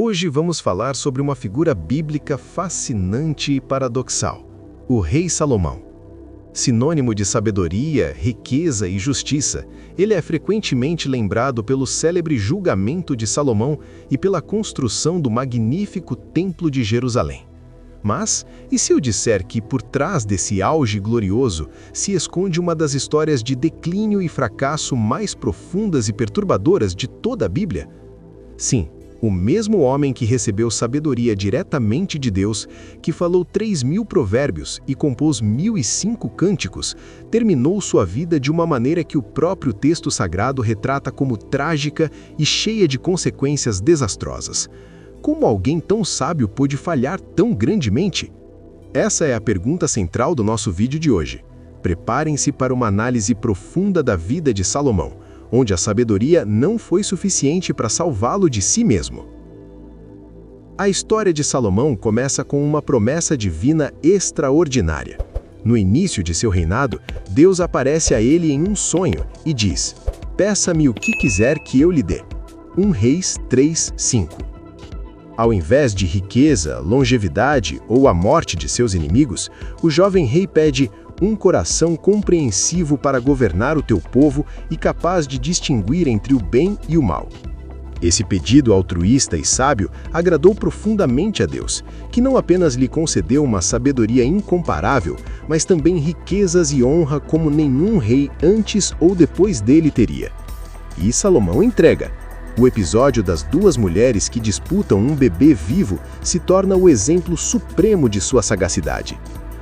Hoje vamos falar sobre uma figura bíblica fascinante e paradoxal, o rei Salomão. Sinônimo de sabedoria, riqueza e justiça, ele é frequentemente lembrado pelo célebre julgamento de Salomão e pela construção do magnífico Templo de Jerusalém. Mas, e se eu disser que por trás desse auge glorioso se esconde uma das histórias de declínio e fracasso mais profundas e perturbadoras de toda a Bíblia? Sim, o mesmo homem que recebeu sabedoria diretamente de Deus, que falou 3.000 provérbios e compôs 1.005 cânticos, terminou sua vida de uma maneira que o próprio texto sagrado retrata como trágica e cheia de consequências desastrosas. Como alguém tão sábio pôde falhar tão grandemente? Essa é a pergunta central do nosso vídeo de hoje. Preparem-se para uma análise profunda da vida de Salomão, onde a sabedoria não foi suficiente para salvá-lo de si mesmo. A história de Salomão começa com uma promessa divina extraordinária. No início de seu reinado, Deus aparece a ele em um sonho e diz: "Peça-me o que quiser que eu lhe dê." 1 Reis 3:5. Ao invés de riqueza, longevidade ou a morte de seus inimigos, o jovem rei pede um coração compreensivo para governar o teu povo e capaz de distinguir entre o bem e o mal. Esse pedido altruísta e sábio agradou profundamente a Deus, que não apenas lhe concedeu uma sabedoria incomparável, mas também riquezas e honra como nenhum rei antes ou depois dele teria. E Salomão entrega. O episódio das duas mulheres que disputam um bebê vivo se torna o exemplo supremo de sua sagacidade.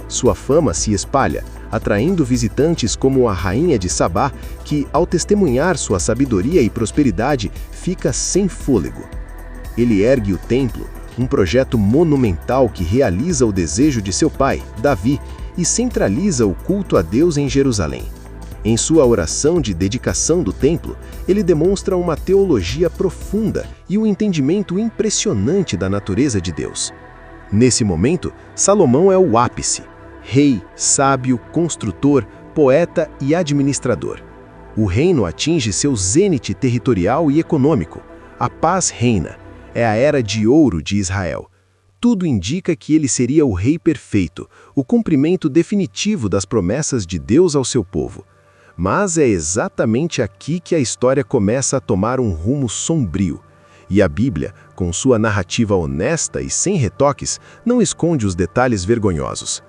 Sua fama se espalha, atraindo visitantes como a rainha de Sabá, que, ao testemunhar sua sabedoria e prosperidade, fica sem fôlego. Ele ergue o templo, um projeto monumental que realiza o desejo de seu pai, Davi, e centraliza o culto a Deus em Jerusalém. Em sua oração de dedicação do templo, ele demonstra uma teologia profunda e um entendimento impressionante da natureza de Deus. Nesse momento, Salomão é o ápice: rei, sábio, construtor, poeta e administrador. O reino atinge seu zênite territorial e econômico. A paz reina. É a era de ouro de Israel. Tudo indica que ele seria o rei perfeito, o cumprimento definitivo das promessas de Deus ao seu povo. Mas é exatamente aqui que a história começa a tomar um rumo sombrio. E a Bíblia, com sua narrativa honesta e sem retoques, não esconde os detalhes vergonhosos.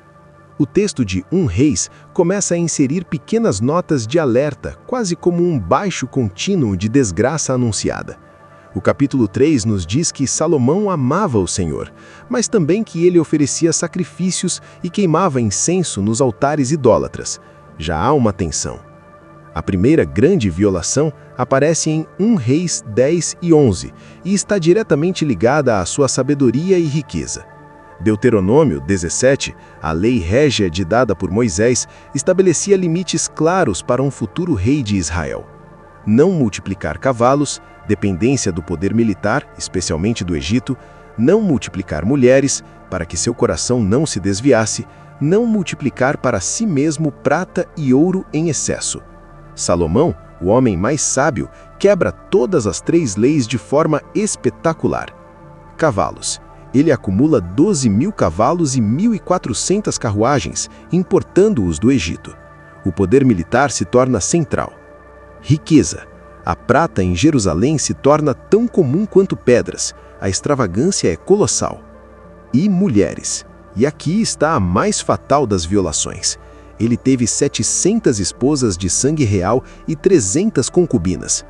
O texto de 1 Reis começa a inserir pequenas notas de alerta, quase como um baixo contínuo de desgraça anunciada. O capítulo 3 nos diz que Salomão amava o Senhor, mas também que ele oferecia sacrifícios e queimava incenso nos altares idólatras. Já há uma tensão. A primeira grande violação aparece em 1 Reis 10 e 11 e está diretamente ligada à sua sabedoria e riqueza. Deuteronômio 17, a lei régia ditada por Moisés, estabelecia limites claros para um futuro rei de Israel. Não multiplicar cavalos, dependência do poder militar, especialmente do Egito, não multiplicar mulheres, para que seu coração não se desviasse, não multiplicar para si mesmo prata e ouro em excesso. Salomão, o homem mais sábio, quebra todas as 3 leis de forma espetacular. Cavalos. Ele acumula 12.000 cavalos e 1.400 carruagens, importando-os do Egito. O poder militar se torna central. Riqueza. A prata em Jerusalém se torna tão comum quanto pedras. A extravagância é colossal. E mulheres. E aqui está a mais fatal das violações. Ele teve 700 esposas de sangue real e 300 concubinas.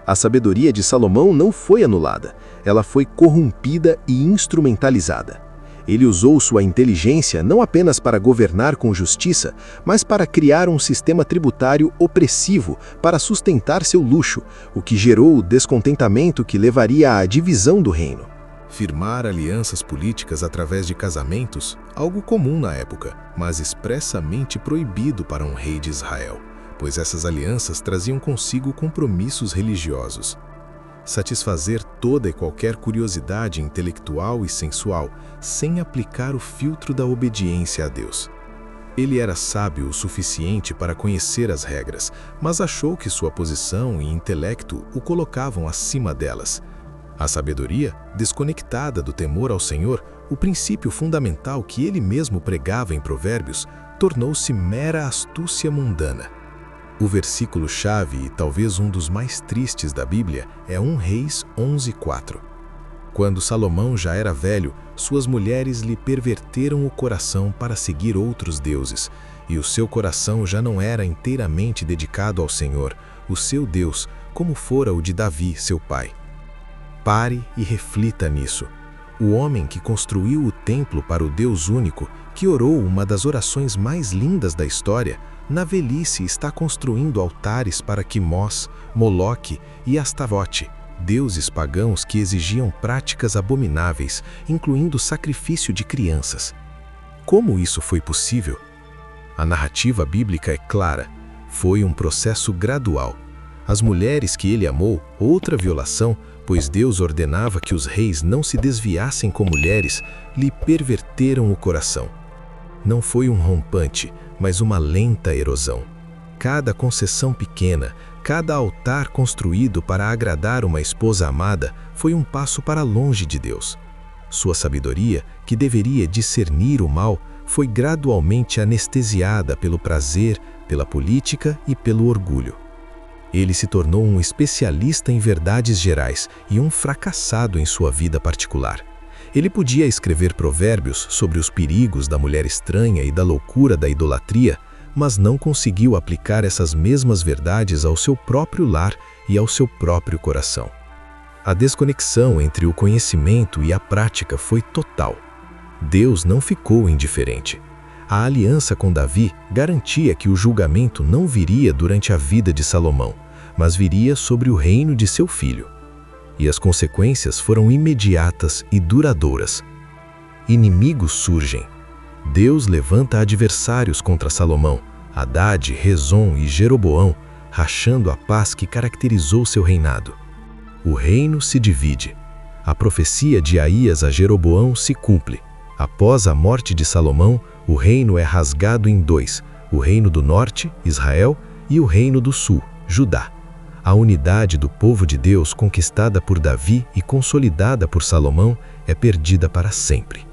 A sabedoria de Salomão não foi anulada, ela foi corrompida e instrumentalizada. Ele usou sua inteligência não apenas para governar com justiça, mas para criar um sistema tributário opressivo para sustentar seu luxo, o que gerou o descontentamento que levaria à divisão do reino. Firmar alianças políticas através de casamentos, algo comum na época, mas expressamente proibido para um rei de Israel, pois essas alianças traziam consigo compromissos religiosos. Satisfazer toda e qualquer curiosidade intelectual e sensual, sem aplicar o filtro da obediência a Deus. Ele era sábio o suficiente para conhecer as regras, mas achou que sua posição e intelecto o colocavam acima delas. A sabedoria, desconectada do temor ao Senhor, o princípio fundamental que ele mesmo pregava em Provérbios, tornou-se mera astúcia mundana. O versículo-chave e talvez um dos mais tristes da Bíblia é 1 Reis 11:4. Quando Salomão já era velho, suas mulheres lhe perverteram o coração para seguir outros deuses, e o seu coração já não era inteiramente dedicado ao Senhor, o seu Deus, como fora o de Davi, seu pai. Pare e reflita nisso. O homem que construiu o templo para o Deus único, que orou uma das orações mais lindas da história, na velhice está construindo altares para Quimós, Moloque e Astavote, deuses pagãos que exigiam práticas abomináveis, incluindo o sacrifício de crianças. Como isso foi possível? A narrativa bíblica é clara. Foi um processo gradual. As mulheres que ele amou, outra violação, pois Deus ordenava que os reis não se desviassem com mulheres, lhe perverteram o coração. Não foi um rompante, mas uma lenta erosão. Cada concessão pequena, cada altar construído para agradar uma esposa amada, foi um passo para longe de Deus. Sua sabedoria, que deveria discernir o mal, foi gradualmente anestesiada pelo prazer, pela política e pelo orgulho. Ele se tornou um especialista em verdades gerais e um fracassado em sua vida particular. Ele podia escrever provérbios sobre os perigos da mulher estranha e da loucura da idolatria, mas não conseguiu aplicar essas mesmas verdades ao seu próprio lar e ao seu próprio coração. A desconexão entre o conhecimento e a prática foi total. Deus não ficou indiferente. A aliança com Davi garantia que o julgamento não viria durante a vida de Salomão, mas viria sobre o reino de seu filho. E as consequências foram imediatas e duradouras. Inimigos surgem. Deus levanta adversários contra Salomão, Hadade, Rezon e Jeroboão, rachando a paz que caracterizou seu reinado. O reino se divide. A profecia de Aías a Jeroboão se cumpre. Após a morte de Salomão, o reino é rasgado em dois, o reino do norte, Israel, e o reino do sul, Judá. A unidade do povo de Deus conquistada por Davi e consolidada por Salomão é perdida para sempre.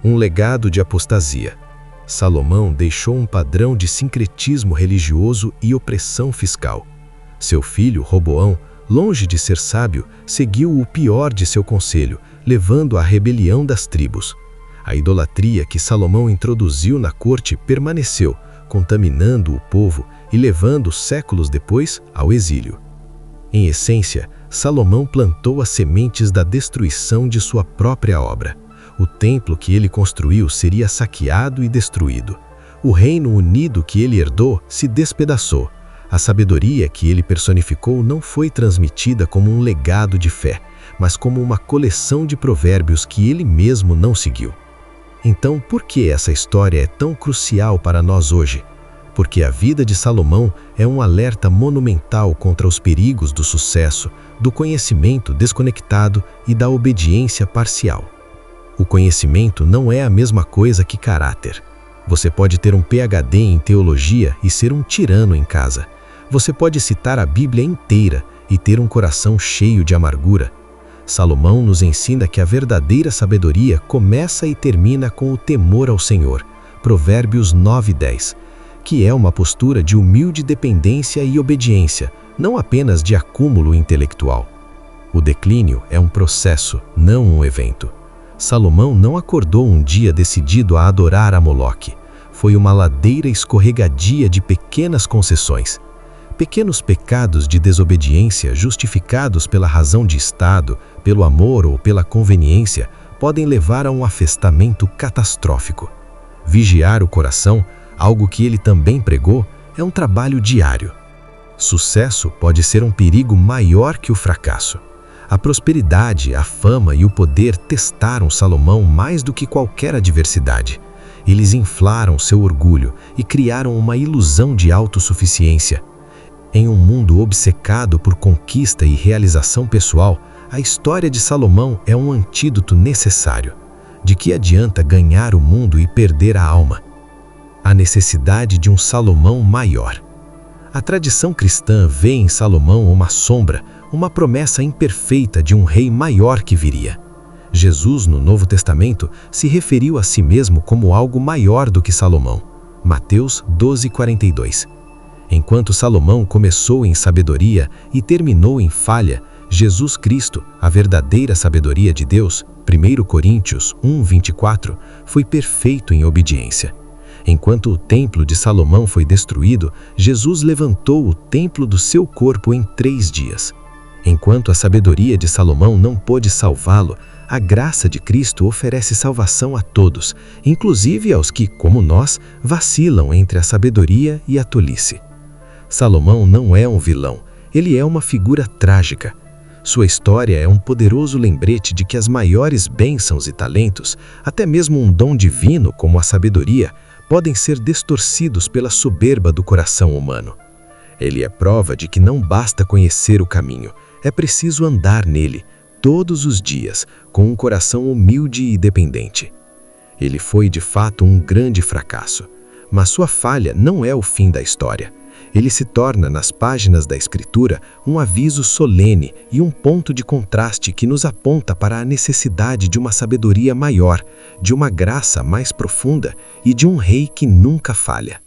Um legado de apostasia. Salomão deixou um padrão de sincretismo religioso e opressão fiscal. Seu filho, Roboão, longe de ser sábio, seguiu o pior de seu conselho, levando à rebelião das tribos. A idolatria que Salomão introduziu na corte permaneceu, contaminando o povo e levando séculos depois ao exílio. Em essência, Salomão plantou as sementes da destruição de sua própria obra. O templo que ele construiu seria saqueado e destruído. O reino unido que ele herdou se despedaçou. A sabedoria que ele personificou não foi transmitida como um legado de fé, mas como uma coleção de provérbios que ele mesmo não seguiu. Então, por que essa história é tão crucial para nós hoje? Porque a vida de Salomão é um alerta monumental contra os perigos do sucesso, do conhecimento desconectado e da obediência parcial. O conhecimento não é a mesma coisa que caráter. Você pode ter um PhD em teologia e ser um tirano em casa. Você pode citar a Bíblia inteira e ter um coração cheio de amargura. Salomão nos ensina que a verdadeira sabedoria começa e termina com o temor ao Senhor, Provérbios 9:10, que é uma postura de humilde dependência e obediência, não apenas de acúmulo intelectual. O declínio é um processo, não um evento. Salomão não acordou um dia decidido a adorar a Moloque. Foi uma ladeira escorregadia de pequenas concessões. Pequenos pecados de desobediência justificados pela razão de Estado, pelo amor ou pela conveniência, podem levar a um afastamento catastrófico. Vigiar o coração, algo que ele também pregou, é um trabalho diário. Sucesso pode ser um perigo maior que o fracasso. A prosperidade, a fama e o poder testaram Salomão mais do que qualquer adversidade. Eles inflaram seu orgulho e criaram uma ilusão de autossuficiência. Em um mundo obcecado por conquista e realização pessoal, a história de Salomão é um antídoto necessário. De que adianta ganhar o mundo e perder a alma? A necessidade de um Salomão maior. A tradição cristã vê em Salomão uma sombra, uma promessa imperfeita de um rei maior que viria. Jesus, no Novo Testamento, se referiu a si mesmo como algo maior do que Salomão. Mateus 12:42. Enquanto Salomão começou em sabedoria e terminou em falha, Jesus Cristo, a verdadeira sabedoria de Deus, 1 Coríntios 1:24, foi perfeito em obediência. Enquanto o templo de Salomão foi destruído, Jesus levantou o templo do seu corpo em 3 dias. Enquanto a sabedoria de Salomão não pôde salvá-lo, a graça de Cristo oferece salvação a todos, inclusive aos que, como nós, vacilam entre a sabedoria e a tolice. Salomão não é um vilão, ele é uma figura trágica. Sua história é um poderoso lembrete de que as maiores bênçãos e talentos, até mesmo um dom divino como a sabedoria, podem ser distorcidos pela soberba do coração humano. Ele é prova de que não basta conhecer o caminho, é preciso andar nele, todos os dias, com um coração humilde e dependente. Ele foi de fato um grande fracasso, mas sua falha não é o fim da história. Ele se torna, nas páginas da Escritura, um aviso solene e um ponto de contraste que nos aponta para a necessidade de uma sabedoria maior, de uma graça mais profunda e de um rei que nunca falha.